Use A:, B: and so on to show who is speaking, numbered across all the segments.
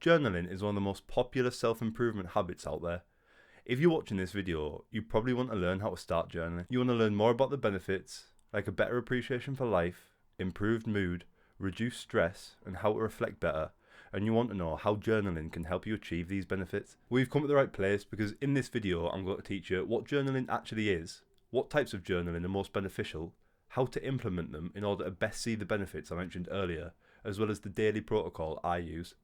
A: Journaling is one of the most popular self-improvement habits out there. If you're watching this video, you probably want to learn how to start journaling. You want to learn more about the benefits, like a better appreciation for life, improved mood, reduced stress, and how to reflect better. And you want to know how journaling can help you achieve these benefits. We've come to the right place because in this video I'm going to teach you what journaling actually is, what types of journaling are most beneficial, how to implement them in order to best see the benefits I mentioned earlier, as well as the daily protocol I use.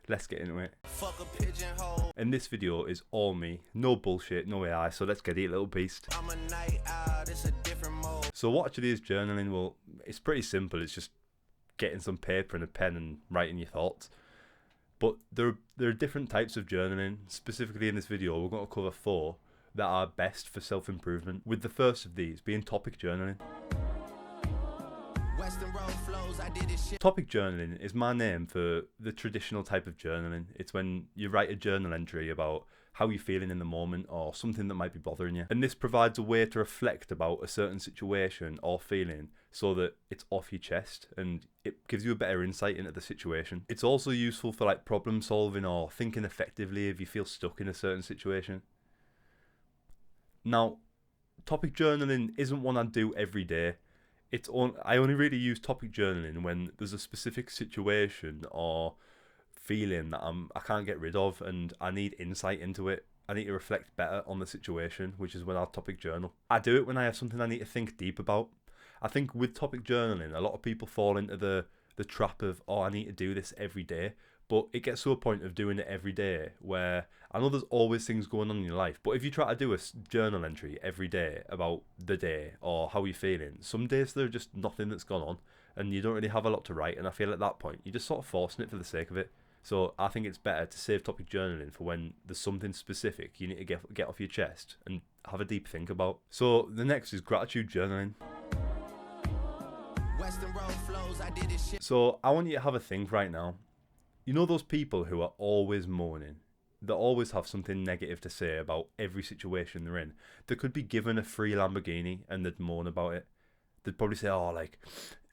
A: Let's get into it.
B: Fuck a pigeonhole.
A: And this video is all me, no bullshit, no AI, so let's get it, little beast.
B: I'm a night out, it's a different mode.
A: So what actually is journaling? Well, it's pretty simple. It's just getting some paper and a pen and writing your thoughts. But there are different types of journaling. Specifically in this video, we're going to cover 4 that are best for self-improvement, with the first of these being topic journaling.
B: Western road flows, I did this shit.
A: Topic journaling is my name for the traditional type of journaling. It's when you write a journal entry about how you're feeling in the moment or something that might be bothering you. And this provides a way to reflect about a certain situation or feeling so that it's off your chest and it gives you a better insight into the situation. It's also useful for like problem solving or thinking effectively if you feel stuck in a certain situation. Now, topic journaling isn't one I do every day. I only really use topic journaling when there's a specific situation or feeling that I can't get rid of and I need insight into it. I need to reflect better on the situation, which is when I'll topic journal. I do it when I have something I need to think deep about. I think with topic journaling, a lot of people fall into the trap of, oh, I need to do this every day. But it gets to a point of doing it every day where I know there's always things going on in your life, but if you try to do a journal entry every day about the day or how you're feeling, some days there's just nothing that's gone on and you don't really have a lot to write, and I feel at that point you're just sort of forcing it for the sake of it. So I think it's better to save topic journaling for when there's something specific you need to get off your chest and have a deep think about. So the next is gratitude journaling.
B: Western road flows, I did this shit.
A: So I want you to have a think right now. You know those people who are always moaning? They always have something negative to say about every situation they're in. They could be given a free Lamborghini and they'd moan about it. They'd probably say, oh, like,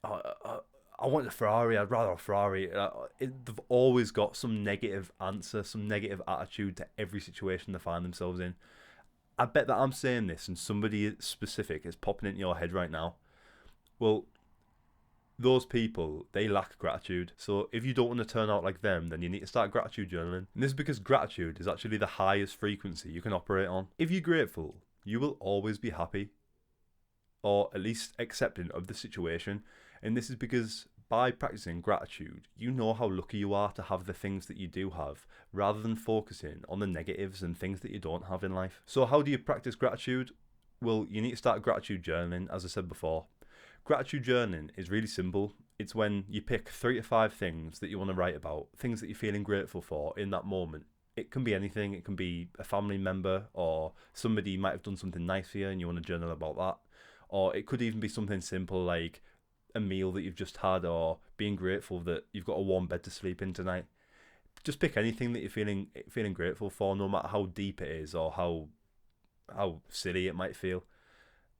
A: I want a Ferrari, I'd rather a Ferrari. They've always got some negative answer, some negative attitude to every situation they find themselves in. I bet that I'm saying this and somebody specific is popping into your head right now. Well, those people, they lack gratitude. So if you don't want to turn out like them, then you need to start gratitude journaling. And this is because gratitude is actually the highest frequency you can operate on. If you're grateful, you will always be happy, or at least accepting of the situation. And this is because by practicing gratitude, you know how lucky you are to have the things that you do have, rather than focusing on the negatives and things that you don't have in life. So how do you practice gratitude? Well, you need to start gratitude journaling, as I said before. Gratitude journaling is really simple. It's when you pick 3 to 5 things that you want to write about, things that you're feeling grateful for in that moment. It can be anything. It can be a family member, or somebody might have done something nice for you and you want to journal about that. Or it could even be something simple like a meal that you've just had, or being grateful that you've got a warm bed to sleep in tonight. Just pick anything that you're feeling grateful for, no matter how deep it is or how silly it might feel,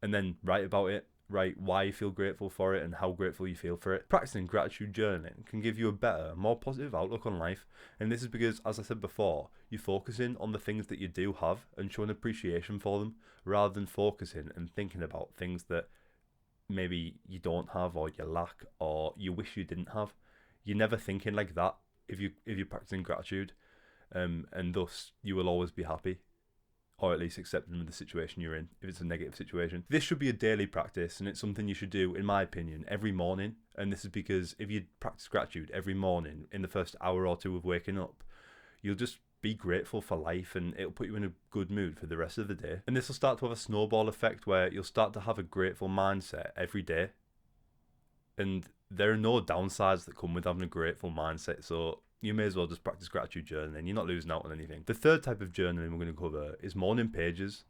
A: and then write about it. Write why you feel grateful for it and how grateful you feel for it. Practicing gratitude journaling can give you a better, more positive outlook on life, and this is because, as I said before, you're focusing on the things that you do have and showing appreciation for them, rather than focusing and thinking about things that maybe you don't have or you lack or you wish you didn't have. You're never thinking like that if you're practicing gratitude, and thus you will always be happy. Or at least accepting the situation you're in, if it's a negative situation. This should be a daily practice, and it's something you should do, in my opinion, every morning. And this is because if you practice gratitude every morning in the first hour or 2 of waking up, you'll just be grateful for life and it'll put you in a good mood for the rest of the day. And this will start to have a snowball effect where you'll start to have a grateful mindset every day. And there are no downsides that come with having a grateful mindset, so you may as well just practice gratitude journaling. You're not losing out on anything. The third type of journaling we're going to cover is morning pages.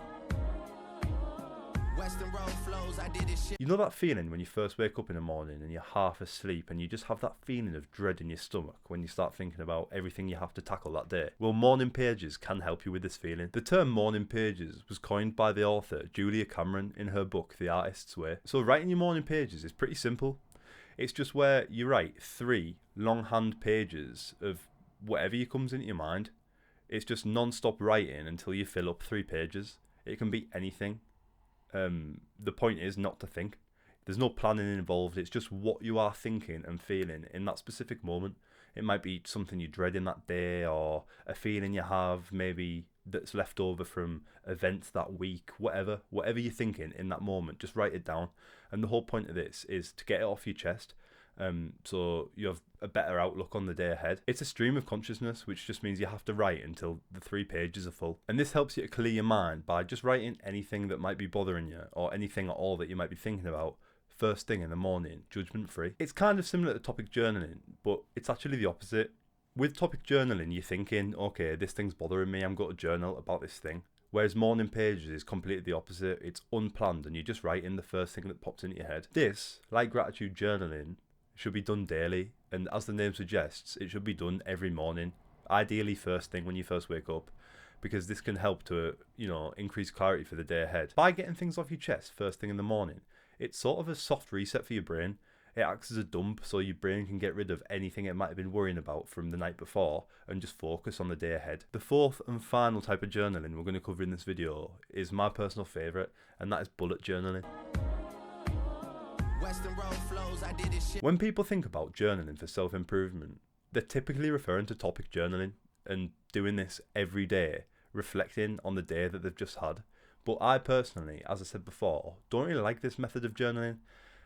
B: Western road flows, I did this shit.
A: You know that feeling when you first wake up in the morning and you're half asleep and you just have that feeling of dread in your stomach when you start thinking about everything you have to tackle that day? Well, morning pages can help you with this feeling. The term morning pages was coined by the author Julia Cameron in her book The Artist's Way. So writing your morning pages is pretty simple. It's just where you write 3 longhand pages of whatever comes into your mind. It's just non-stop writing until you fill up 3 pages. It can be anything. The point is not to think. There's no planning involved. It's just what you are thinking and feeling in that specific moment. It might be something you dread in that day, or a feeling you have maybe that's left over from events that week, whatever you're thinking in that moment, just write it down. And the whole point of this is to get it off your chest, so you have a better outlook on the day ahead. It's a stream of consciousness, which just means you have to write until the 3 pages are full. And this helps you to clear your mind by just writing anything that might be bothering you, or anything at all that you might be thinking about, first thing in the morning, judgment free. It's kind of similar to topic journaling, but it's actually the opposite. With topic journaling, you're thinking, okay, this thing's bothering me, I'm going to journal about this thing. Whereas morning pages is completely the opposite. It's unplanned and you just write in the first thing that pops into your head. This, like gratitude journaling, should be done daily, and as the name suggests, it should be done every morning, ideally first thing when you first wake up, because this can help to, increase clarity for the day ahead. By getting things off your chest first thing in the morning, it's sort of a soft reset for your brain. It acts as a dump, so your brain can get rid of anything it might have been worrying about from the night before and just focus on the day ahead. The fourth and final type of journaling we're going to cover in this video is my personal favourite, and that is bullet journaling.
B: Western road flows, I did this shit.
A: When people think about journaling for self-improvement, they're typically referring to topic journaling and doing this every day, reflecting on the day that they've just had. But I personally, as I said before, don't really like this method of journaling.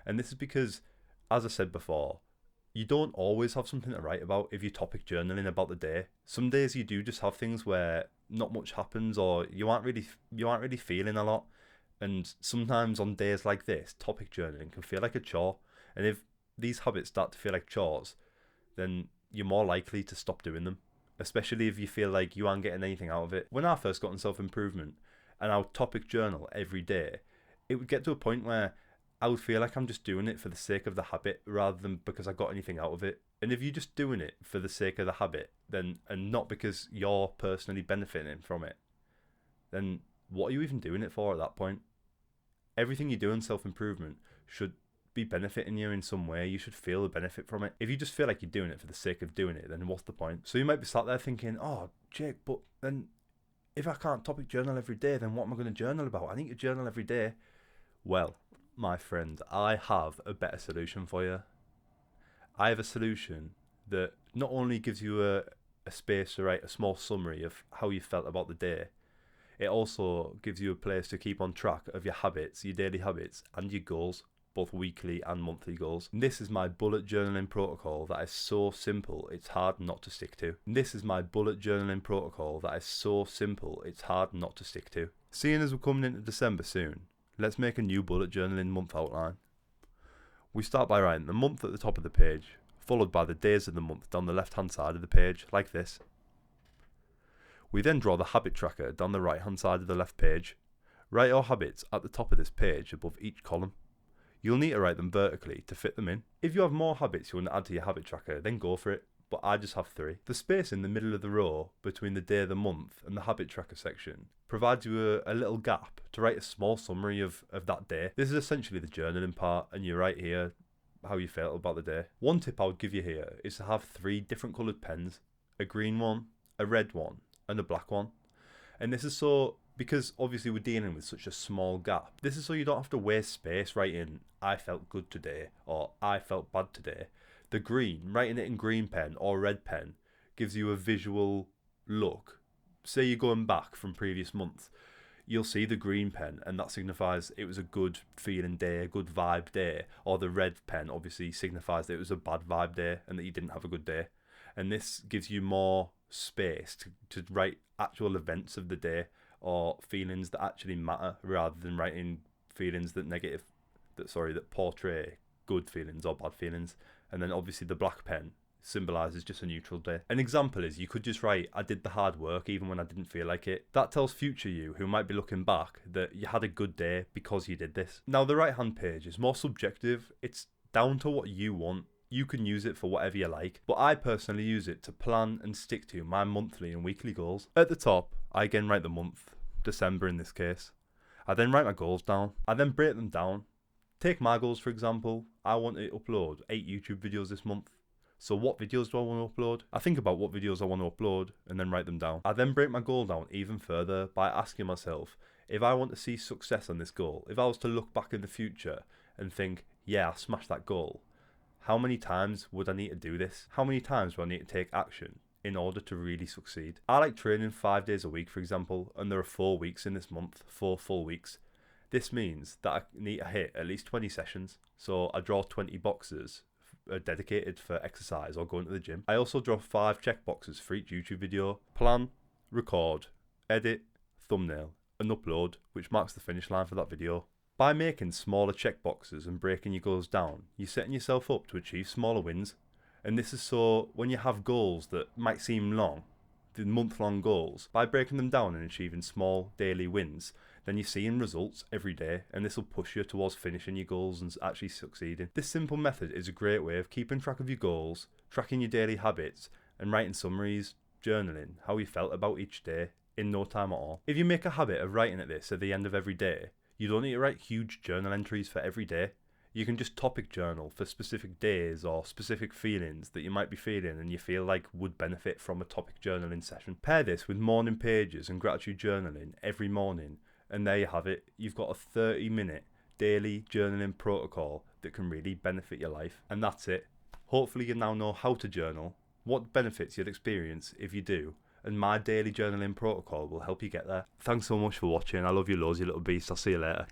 A: And this is because, as I said before, you don't always have something to write about if you're topic journaling about the day. Some days you do just have things where not much happens, or you aren't really feeling a lot. And sometimes on days like this, topic journaling can feel like a chore. And if these habits start to feel like chores, then you're more likely to stop doing them, especially if you feel like you aren't getting anything out of it. When I first got in self-improvement and I would topic journal every day, it would get to a point where I would feel like I'm just doing it for the sake of the habit rather than because I got anything out of it. And if you're just doing it for the sake of the habit, then, and not because you're personally benefiting from it, then what are you even doing it for at that point? Everything you do in self-improvement should be benefiting you in some way. You should feel the benefit from it. If you just feel like you're doing it for the sake of doing it, then what's the point? So you might be sat there thinking, oh, Jake, but then if I can't topic journal every day, then what am I going to journal about? I need to journal every day. Well, my friend, I have a better solution for you. I have a solution that not only gives you a space to write a small summary of how you felt about the day, it also gives you a place to keep on track of your habits, your daily habits, and your goals, both weekly and monthly goals. And this is my bullet journaling protocol that is so simple, it's hard not to stick to. And this is my bullet journaling protocol that is so simple, it's hard not to stick to. Seeing as we're coming into December soon, let's make a new bullet journaling month outline. We start by writing the month at the top of the page, followed by the days of the month down the left-hand side of the page, like this. We then draw the habit tracker down the right hand side of the left page. Write your habits at the top of this page above each column. You'll need to write them vertically to fit them in. If you have more habits you want to add to your habit tracker, then go for it, but I just have 3. The space in the middle of the row between the day of the month and the habit tracker section provides you a little gap to write a small summary of that day. This is essentially the journaling part, and you write here how you felt about the day. One tip I would give you here is to have 3 different coloured pens, a green one, a red one, and a black one. And this is so, because obviously we're dealing with such a small gap, this is so you don't have to waste space writing I felt good today or I felt bad today. The green, writing it in green pen or red pen, gives you a visual look. Say you're going back from previous month, you'll see the green pen and that signifies it was a good feeling day, a good vibe day, or the red pen obviously signifies that it was a bad vibe day and that you didn't have a good day. And this gives you more space to write actual events of the day or feelings that actually matter, rather than writing feelings that portray good feelings or bad feelings. And then obviously the black pen symbolises just a neutral day. An example is you could just write I did the hard work even when I didn't feel like it. That tells future you who might be looking back that you had a good day because you did this. Now the right hand page is more subjective. It's down to what you want. You can use it for whatever you like, but I personally use it to plan and stick to my monthly and weekly goals. At the top, I again write the month, December in this case. I then write my goals down. I then break them down. Take my goals for example. I want to upload 8 YouTube videos this month. So what videos do I want to upload? I think about what videos I want to upload and then write them down. I then break my goal down even further by asking myself, if I want to see success on this goal, if I was to look back in the future and think, yeah, I smashed that goal, how many times would I need to do this? How many times do I need to take action in order to really succeed? I like training 5 days a week, for example, and there are 4 weeks in this month, 4 full weeks. This means that I need to hit at least 20 sessions. So I draw 20 boxes dedicated for exercise or going to the gym. I also draw 5 check boxes for each YouTube video: plan, record, edit, thumbnail, and upload, which marks the finish line for that video. By making smaller check boxes and breaking your goals down, you're setting yourself up to achieve smaller wins. And this is so when you have goals that might seem long, the month-long goals, by breaking them down and achieving small daily wins, then you're seeing results every day, and this will push you towards finishing your goals and actually succeeding. This simple method is a great way of keeping track of your goals, tracking your daily habits, and writing summaries, journaling how you felt about each day in no time at all. If you make a habit of writing this at the end of every day, you don't need to write huge journal entries for every day. You can just topic journal for specific days or specific feelings that you might be feeling and you feel like would benefit from a topic journaling session. Pair this with morning pages and gratitude journaling every morning, and there you have it. You've got a 30-minute daily journaling protocol that can really benefit your life. And that's it. Hopefully you now know how to journal, what benefits you'd experience if you do, and my daily journaling protocol will help you get there. Thanks so much for watching. I love you loads, you little beast. I'll see you later.